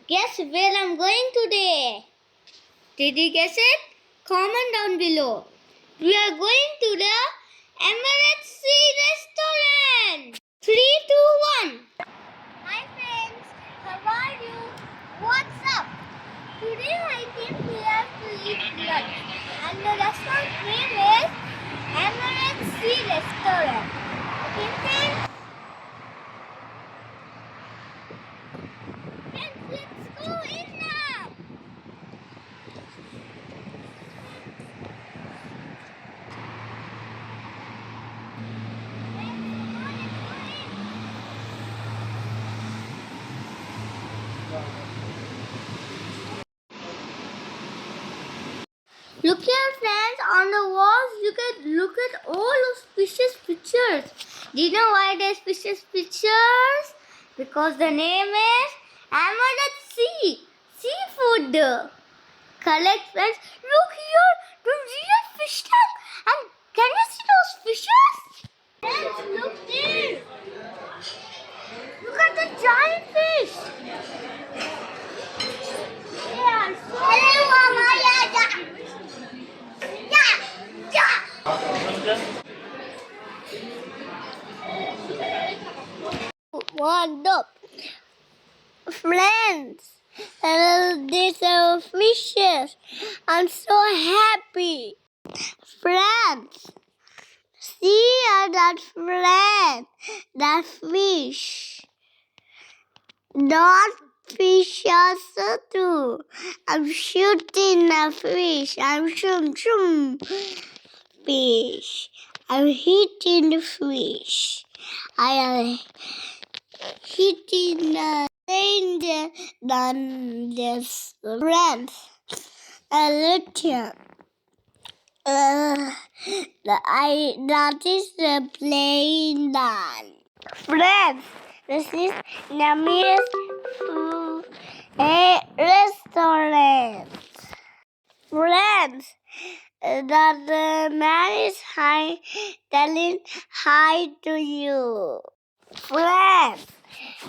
Guess where I'm going today? Did you guess it? Comment down below. We are going to the Emirates Sea Restaurant. 3, 2, 1. Hi friends, how are you? What's up? Today I came here to eat lunch and the restaurant name is Emirates Sea Restaurant. Okay friends? Friends, let's go in now. Look here friends, on the walls look at all those fishes pictures. Do you know why there's fishes pictures? Because the name is Emerald Sea, seafood. Correct friends. Look here, the real fish tank. And can you see those fishes? Friends, look there. Look at the giant fish. They are so What up, friends? These are fishes. I'm so happy, friends. See that friend, that fish. That fish also too. I'm shooting a fish. I'm shooting fish. I'm hitting the fish. I am hitting the danger than this friend. A little. That is the plain naan. Friends, this is Nami's restaurant. Friends, the man is telling hi to you. Friends,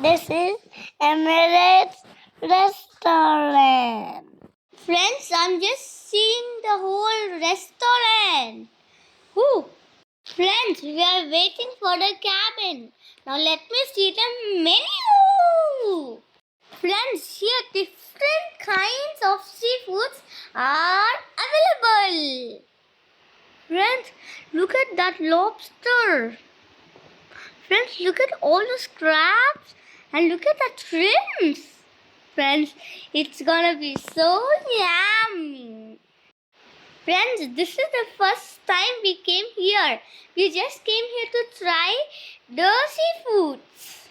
this is Emirates restaurant. Friends, I'm just seeing the whole restaurant. Woo! Friends, we are waiting for the cabin. Now let me see the menu. Friends, here different kinds of seafoods are available. Friends, look at that lobster. Friends, look at all those crabs and look at the shrimps. Friends, it's gonna be so yummy. Friends, this is the first time we came here. We just came here to try the seafoods.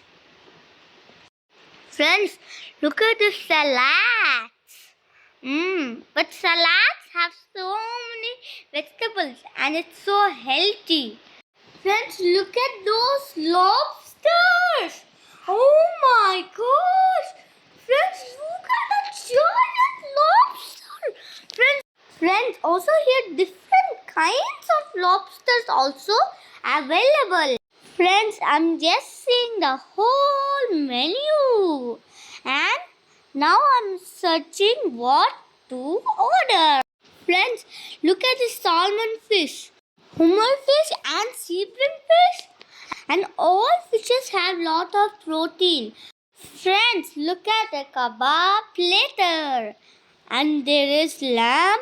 Friends, look at the salads. But salads have so many vegetables and it's so healthy. Friends, look at those lobsters. Oh my gosh. Friends, look at the giant lobster. Friends, also here different kinds of lobsters also available. Friends, I'm just seeing the whole menu. And now I'm searching what to order. Friends, look at the salmon fish, hummer fish and sea bream fish. And all fishes have lot of protein. Friends, look at the kebab platter. And there is lamb.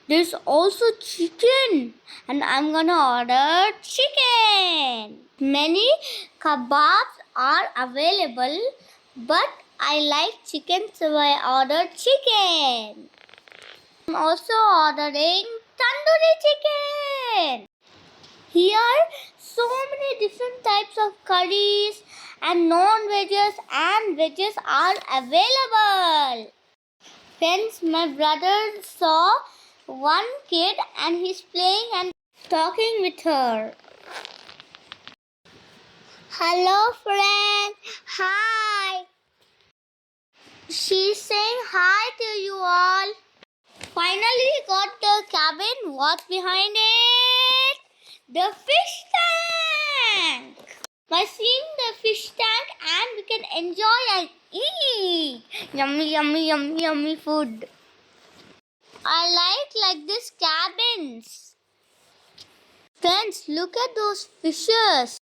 There's also chicken. And I'm gonna order chicken. Many kebabs are available, but I like chicken, so I ordered chicken. I'm also ordering tandoori chicken. Here, so many different types of curries and non-veggies and veggies are available. Friends, my brother saw one kid and he's playing and talking with her. Hello, friend. Hi. She's saying hi to you all. Finally got the cabin. What's behind it? The fish tank. By seeing the fish tank and we can enjoy and eat. Yummy, yummy, yummy, yummy food. I like this cabins. Friends, look at those fishes.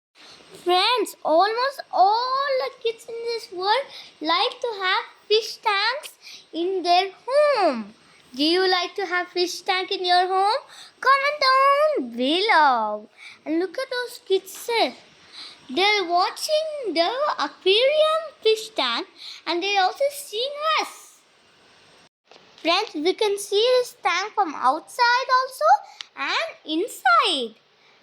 Friends, almost all the kids in this world like to have fish tanks in their home. Do you like to have fish tank in your home? Comment down below. And look at those kids. They're watching the aquarium fish tank and they're also seeing us. Friends, we can see this tank from outside also and inside.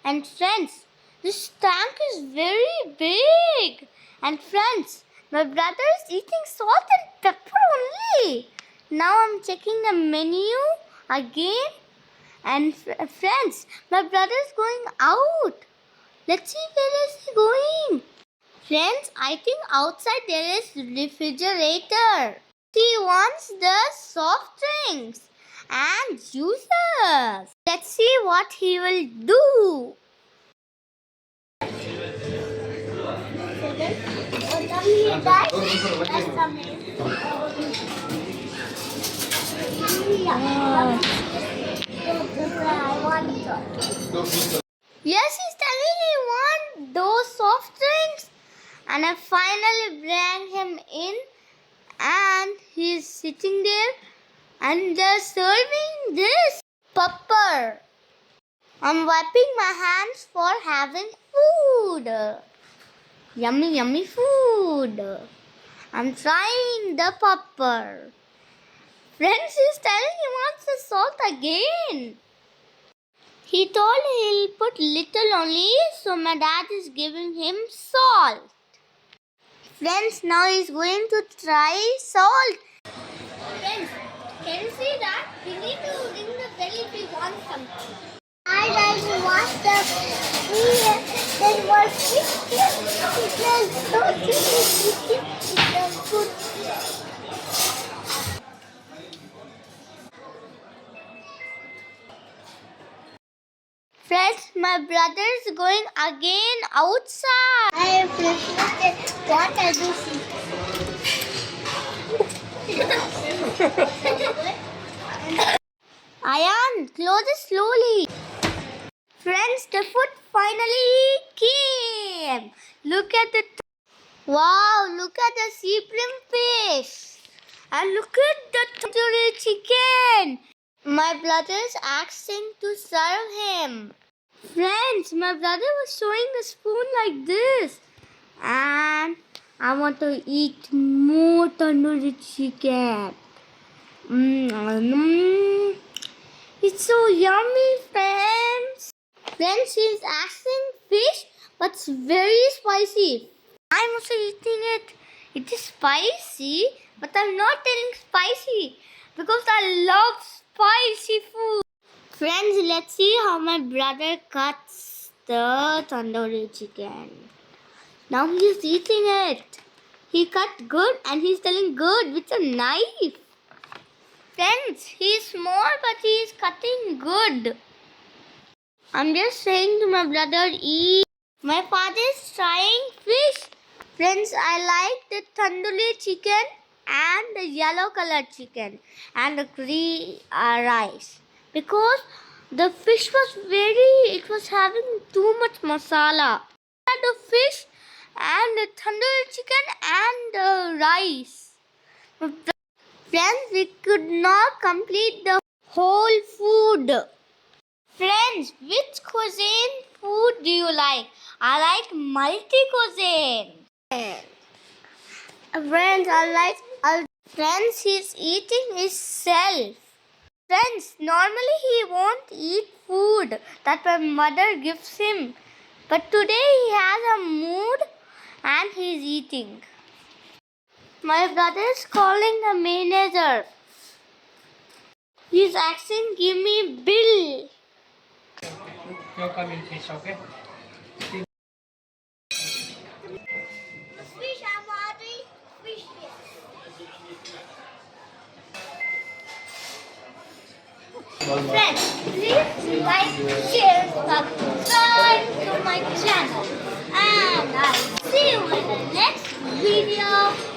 And friends, this tank is very big. And friends, my brother is eating salt and pepper only. Now I'm checking the menu again. And friends, my brother is going out. Let's see where is he going. Friends, I think outside there is refrigerator. He wants the soft drinks and juices. Let's see what he will do. Yes, he's telling he wants those soft drinks. And I finally bring him in. And he's sitting there and they're serving this pepper. I'm wiping my hands for having food. Yummy, yummy food. I'm trying the pepper. Friends, he's telling he wants the salt again. He told he'll put little only, so my dad is giving him salt. Friends, now he's going to try salt. Friends, can you see that? We need to ring the bell if we want something. I like to watch the then was Friends, my brother is going again outside. I reflected what I do see. Ayan, close it slowly. Friends, the food finally came. Look at the wow, look at the sea bream fish. And look at the tandoori chicken. My brother is asking to serve him. Friends, my brother was showing the spoon like this. And I want to eat more tandoori chicken. It's so yummy, friends. Friends, he's asking fish, but it's very spicy. I'm also eating it. It is spicy, but I'm not telling spicy because I love spicy food. Friends, let's see how my brother cuts the tandoori chicken. Now he's eating it. He cut good and he's telling good with a knife. Friends, he's small but he's cutting good. I'm just saying to my brother, eat. My father is trying fish. Friends, I like the tandoori chicken and the yellow colored chicken and the green rice. Because the fish it was having too much masala. The fish and the tandoori chicken and the rice. Friends, we could not complete the whole food. Friends, which cuisine food do you like? I like multi-cuisine. Friends, he's eating himself. Friends, normally he won't eat food that my mother gives him. But today he has a mood and he's eating. My brother is calling the manager. He's asking, give me bill. You'll come in fish, okay? Fish, I'm ordering fish here. Friends, please like, share, subscribe to my channel. And and I'll see you in the next video.